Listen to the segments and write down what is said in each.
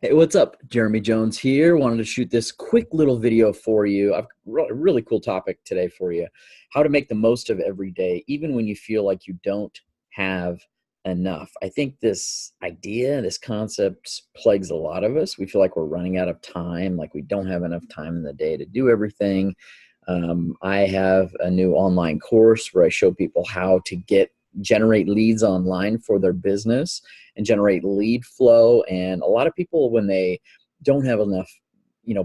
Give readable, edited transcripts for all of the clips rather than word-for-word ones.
Hey, what's up? Jeremy Jones here. Wanted to shoot this quick little video for you. I've a really cool topic today for you. How to make the most of every day, even when you feel like you don't have enough. I think this idea, this concept plagues a lot of us. We feel like we're running out of time, like we don't have enough time in the day to do everything. I have a new online course where I show people how to generate leads online for their business and generate lead flow. And a lot of people, when they don't have enough,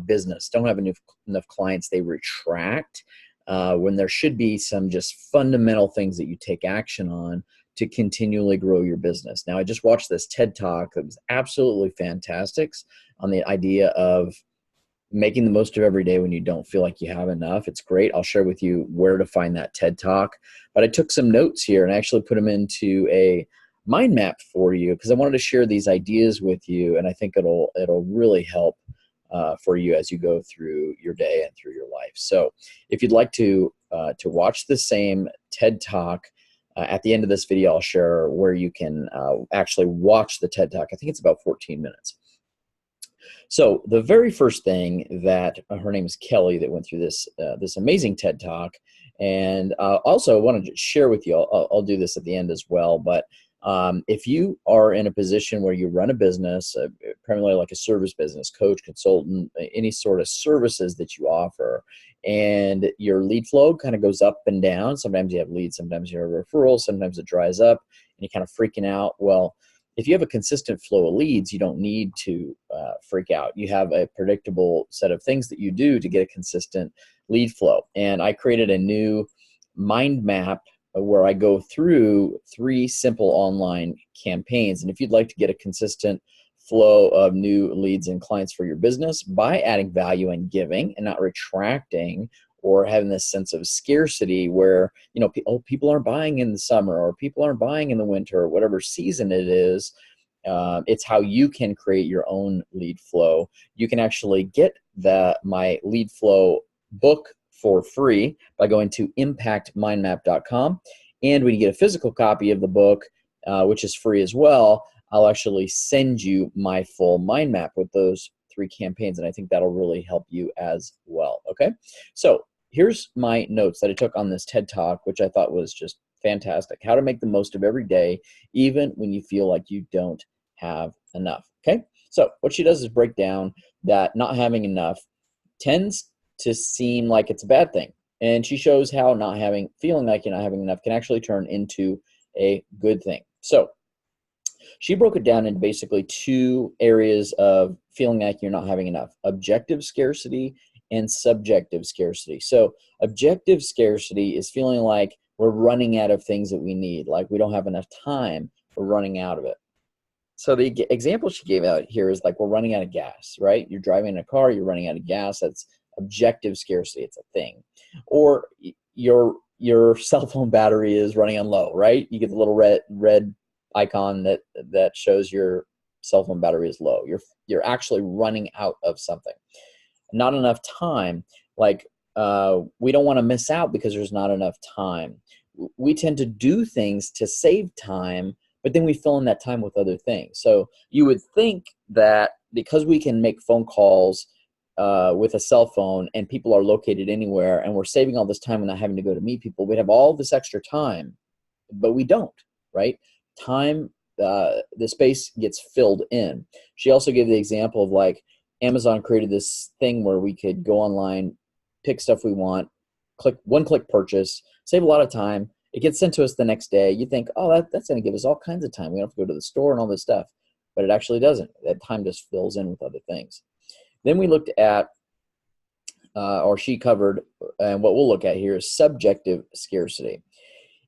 business, don't have enough clients, they retract. When there should be some just fundamental things that you take action on to continually grow your business. Now, I just watched this TED Talk that was absolutely fantastic on the idea of making the most of every day when you don't feel like you have enough. It's great. I'll share with you where to find that TED Talk. But I took some notes here and I actually put them into a mind map for you because I wanted to share these ideas with you, and I think it'll really help for you as you go through your day and through your life. So if you'd like to watch the same TED Talk, at the end of this video, I'll share where you can actually watch the TED Talk. I think it's about 14 minutes. So the very first thing that her name is Kelly that went through this amazing TED Talk, and also I wanted to share with you. I'll do this at the end as well. But if you are in a position where you run a business, primarily like a service business, coach, consultant, any sort of services that you offer, and your lead flow kind of goes up and down. Sometimes you have leads, sometimes you have referrals, sometimes it dries up, and you're kind of freaking out. Well, if you have a consistent flow of leads, you don't need to freak out. You have a predictable set of things that you do to get a consistent lead flow. And I created a new mind map where I go through 3 simple online campaigns. And if you'd like to get a consistent flow of new leads and clients for your business by adding value and giving and not retracting or having this sense of scarcity where, people aren't buying in the summer or people aren't buying in the winter or whatever season it is. It's how you can create your own lead flow. You can actually get my lead flow book for free by going to impactmindmap.com. And when you get a physical copy of the book, which is free as well, I'll actually send you my full mind map with those 3 campaigns. And I think that'll really help you as well. Okay. So here's my notes that I took on this TED Talk, which I thought was just fantastic. How to make the most of every day, even when you feel like you don't have enough. Okay. So what she does is break down that not having enough tends to seem like it's a bad thing. And she shows how feeling like you're not having enough can actually turn into a good thing. So she broke it down into basically 2 areas of feeling like you're not having enough: objective scarcity and subjective scarcity. So objective scarcity is feeling like we're running out of things that we need, like we don't have enough time, we're running out of it. So the example she gave out here is like we're running out of gas, right? You're driving in a car, you're running out of gas. That's objective scarcity. It's a thing. Or your cell phone battery is running on low, right? You get the little red icon that shows your cell phone battery is low. You're actually running out of something. Not enough time. Like we don't want to miss out because there's not enough time. We tend to do things to save time, but then we fill in that time with other things. So you would think that because we can make phone calls with a cell phone and people are located anywhere and we're saving all this time and not having to go to meet people, we'd have all this extra time, but we don't, right? Time, the space gets filled in. She also gave the example of like Amazon created this thing where we could go online, pick stuff we want, one-click purchase, save a lot of time. It gets sent to us the next day. You think, oh, that's going to give us all kinds of time. We don't have to go to the store and all this stuff. But it actually doesn't. That time just fills in with other things. Then we looked at, or she covered, and what we'll look at here is subjective scarcity.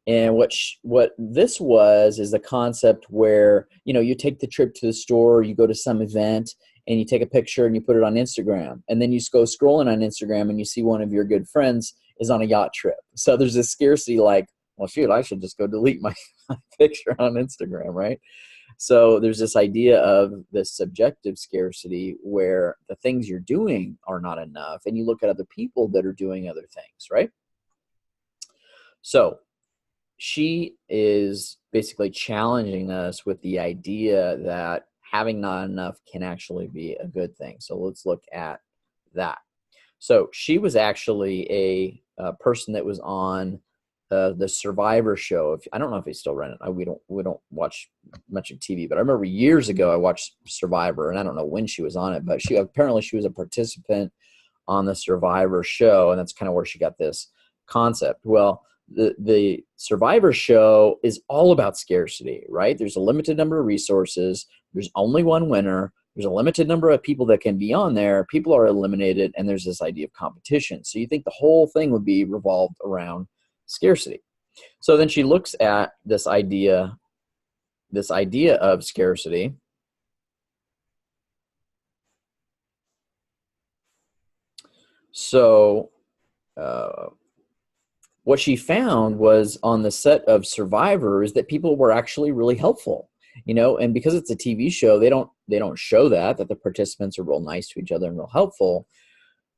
And what this was is the concept where, you take the trip to the store, you go to some event, and you take a picture and you put it on Instagram. And then you go scrolling on Instagram and you see one of your good friends is on a yacht trip. So there's this scarcity like, well, shoot, I should just go delete my picture on Instagram, right? So there's this idea of this subjective scarcity where the things you're doing are not enough, and you look at other people that are doing other things, right? So she is basically challenging us with the idea that having not enough can actually be a good thing. So let's look at that. So she was actually a person that was on the Survivor show. I don't know if they still run it. We don't watch much of TV, but I remember years ago I watched Survivor, and I don't know when she was on it, but she was a participant on the Survivor show, and that's kind of where she got this concept. Well, the Survivor show is all about scarcity, right? There's a limited number of resources. There's only one winner. There's a limited number of people that can be on there. People are eliminated, and there's this idea of competition. So you think the whole thing would be revolved around scarcity. So then she looks at this idea of scarcity. So what she found was on the set of Survivor is that people were actually really helpful, and because it's a TV show, they don't show that the participants are real nice to each other and real helpful.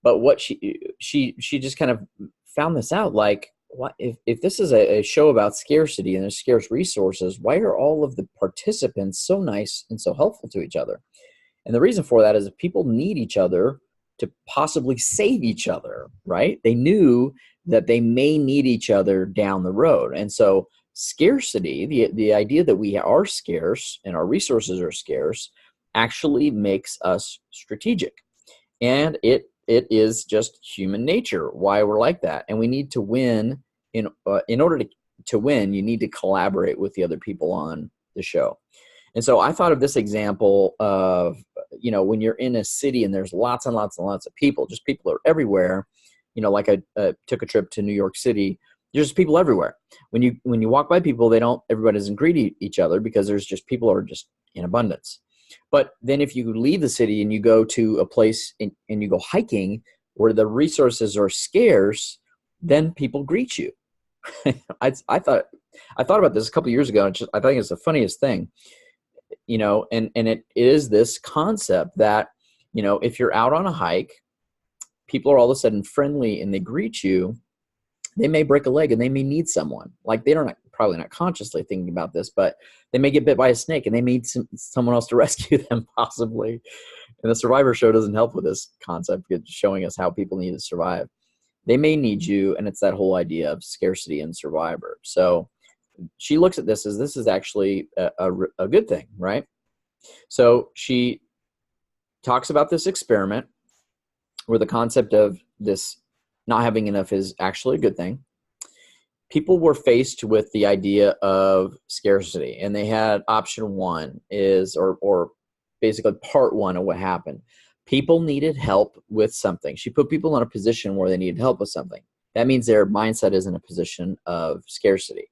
But what she just kind of found this out, like, what if this is a show about scarcity and there's scarce resources, why are all of the participants so nice and so helpful to each other? And the reason for that is that people need each other to possibly save each other, right? They knew that they may need each other down the road. And so scarcity, the idea that we are scarce and our resources are scarce, actually makes us strategic. And it is just human nature, why we're like that. And we need to win. In order to win, you need to collaborate with the other people on the show. And so I thought of this example of, when you're in a city and there's lots and lots and lots of people, just people are everywhere. Like I took a trip to New York City. There's just people everywhere. When you walk by people, everybody doesn't greet each other because there's just people are just in abundance. But then if you leave the city and you go to a place and you go hiking where the resources are scarce, then people greet you. I thought about this a couple of years ago, and I think it's the funniest thing, and it is this concept that, if you're out on a hike, people are all of a sudden friendly and they greet you. They may break a leg and they may need someone. Like, they don't probably not consciously thinking about this, but they may get bit by a snake and they need someone else to rescue them, possibly. And the Survivor show doesn't help with this concept. It's showing us how people need to survive. They may need you, and it's that whole idea of scarcity in Survivor. So she looks at this as this is actually a good thing, right? So she talks about this experiment where the concept of this not having enough is actually a good thing. People were faced with the idea of scarcity, and they had option one is, or basically part one of what happened. People needed help with something. She put people in a position where they needed help with something. That means their mindset is in a position of scarcity.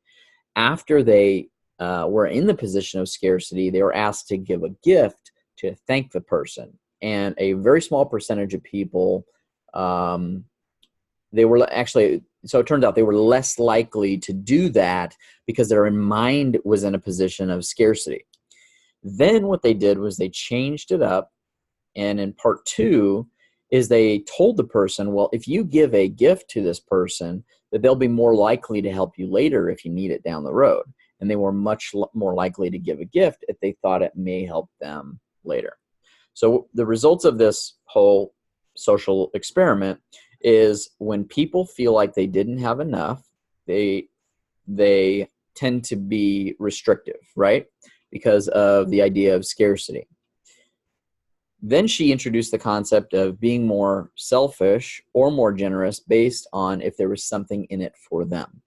After they were in the position of scarcity, they were asked to give a gift to thank the person. And a very small percentage of people, they were actually, so it turns out they were less likely to do that because their mind was in a position of scarcity. Then what they did was they changed it up. And in part two is they told the person, well, if you give a gift to this person, that they'll be more likely to help you later if you need it down the road. And they were much more likely to give a gift if they thought it may help them later. So the results of this whole social experiment is when people feel like they didn't have enough, they tend to be restrictive, right? Because of the idea of scarcity. Then she introduced the concept of being more selfish or more generous based on if there was something in it for them.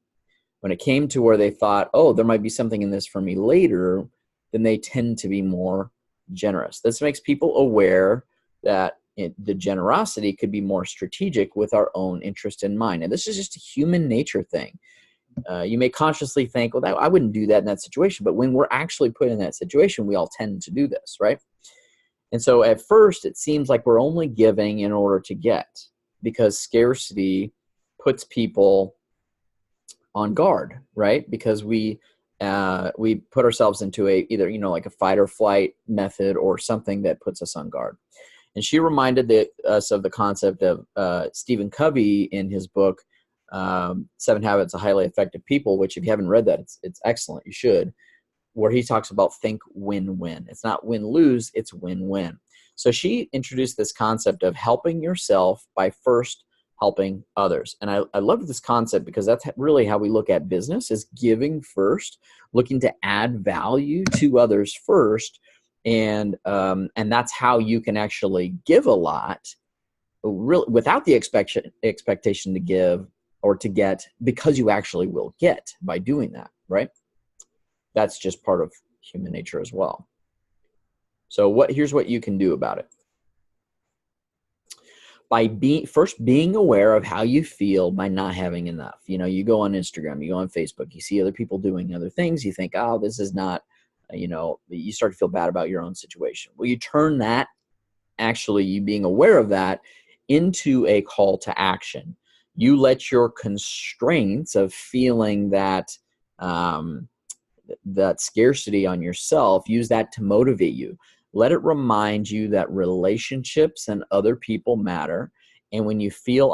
When it came to where they thought, oh, there might be something in this for me later, then they tend to be more generous. This makes people aware that the generosity could be more strategic with our own interest in mind. And this is just a human nature thing. You may consciously think, well, I wouldn't do that in that situation. But when we're actually put in that situation, we all tend to do this, right? And so at first, it seems like we're only giving in order to get, because scarcity puts people on guard, right? Because we put ourselves into either like a fight or flight method or something that puts us on guard. And she reminded us of the concept of Stephen Covey in his book, 7 Habits of Highly Effective People, which if you haven't read that, it's excellent. You should. where he talks about think win-win. It's not win-lose, it's win-win. So she introduced this concept of helping yourself by first helping others. And I love this concept because that's really how we look at business, is giving first, looking to add value to others first. And that's how you can actually give a lot really without the expectation to give or to get, because you actually will get by doing that, right? That's just part of human nature as well. So here's what you can do about it. By first being aware of how you feel by not having enough. You know, you go on Instagram, you go on Facebook, you see other people doing other things, you think, oh, this is not, you know, you start to feel bad about your own situation. Well, you turn that, actually you being aware of that, into a call to action. You let your constraints of feeling that that scarcity on yourself, use that to motivate you. Let it remind you that relationships and other people matter. And when you feel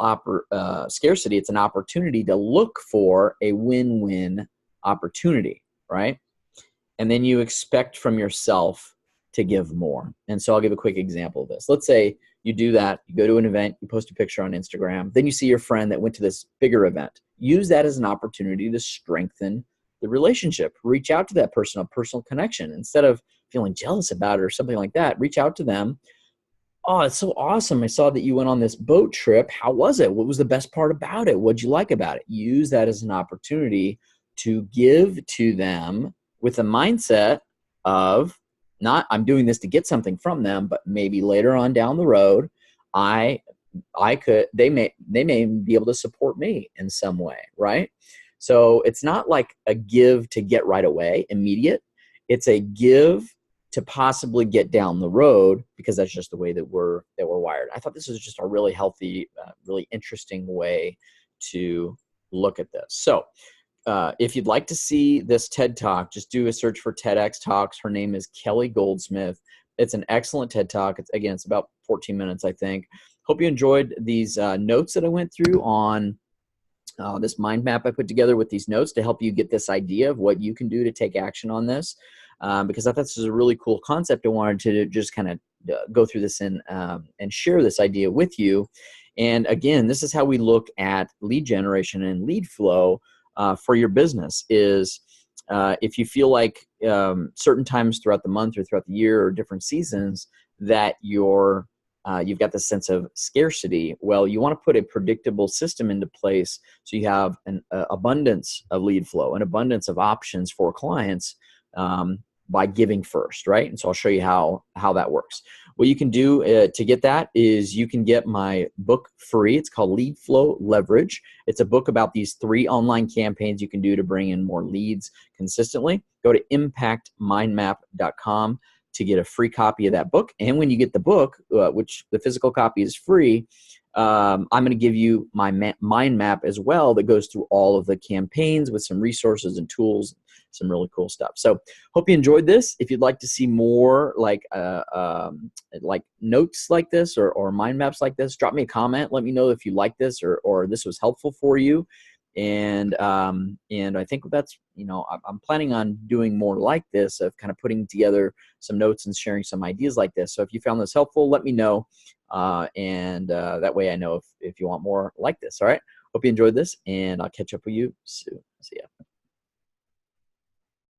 scarcity, it's an opportunity to look for a win-win opportunity, right? And then you expect from yourself to give more. And so I'll give a quick example of this. Let's say you do that, you go to an event, you post a picture on Instagram, then you see your friend that went to this bigger event. Use that as an opportunity to strengthen the relationship. Reach out to that person, a personal connection. Instead of feeling jealous about it or something like that, reach out to them. Oh, it's so awesome. I saw that you went on this boat trip. How was it? What was the best part about it? What'd you like about it? Use that as an opportunity to give to them with a mindset of not, I'm doing this to get something from them, but maybe later on down the road, they may be able to support me in some way, right? So it's not like a give to get right away, immediate. It's a give to possibly get down the road, because that's just the way that we're wired. I thought this was just a really healthy, really interesting way to look at this. So if you'd like to see this TED Talk, just do a search for TEDx Talks. Her name is Kelly Goldsmith. It's an excellent TED Talk. It's about 14 minutes, I think. Hope you enjoyed these notes that I went through on this mind map I put together with these notes to help you get this idea of what you can do to take action on this. Because I thought this was a really cool concept. I wanted to just kind of go through this and share this idea with you. And again, this is how we look at lead generation and lead flow for your business. Is if you feel like certain times throughout the month or throughout the year or different seasons that you've got this sense of scarcity, well, you want to put a predictable system into place so you have an abundance of lead flow, an abundance of options for clients by giving first, right? And so I'll show you how that works. What you can do to get that is you can get my book free. It's called Lead Flow Leverage. It's a book about these 3 online campaigns you can do to bring in more leads consistently. Go to impactmindmap.com to get a free copy of that book. And when you get the book, which the physical copy is free, I'm going to give you my mind map as well that goes through all of the campaigns with some resources and tools, some really cool stuff. So hope you enjoyed this. If you'd like to see more like notes like this or mind maps like this, drop me a comment. Let me know if you like this or this was helpful for you. And I think that's, I'm planning on doing more like this, of kind of putting together some notes and sharing some ideas like this. So if you found this helpful, let me know. That way I know if you want more like this. All right. Hope you enjoyed this, and I'll catch up with you soon. See ya.